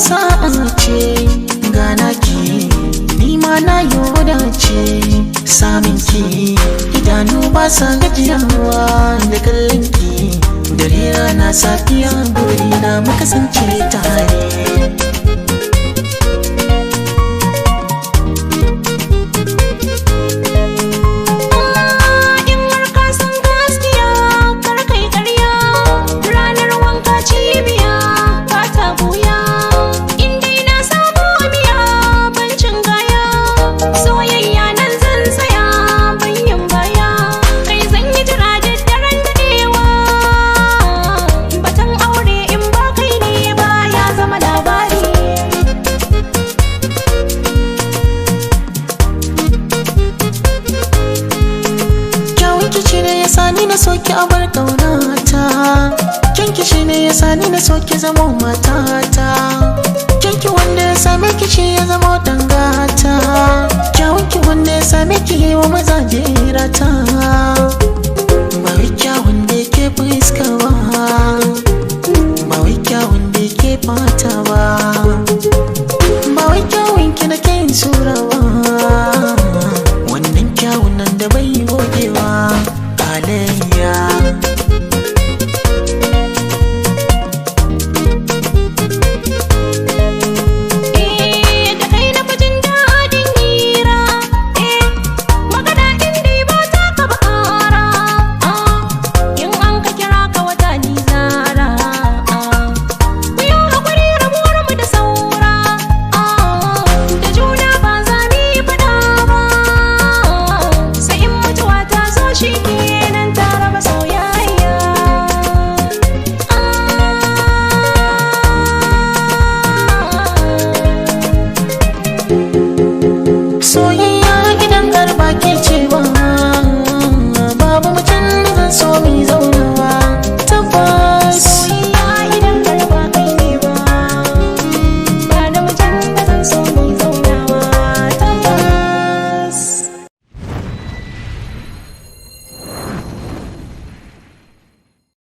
sa'a ce gana ki ni ma na yoda ce samin ki idanu ba sa gajiyawa da kallon ki dare rana safiya burina mu kasance tare. Sani na soki abar kaunata kyanki shi ne ya sani na soki zama matata kyanki wanda ya same ki shi ya zama dangata kyawunki wanda ya same ki yi wa mazaje rata.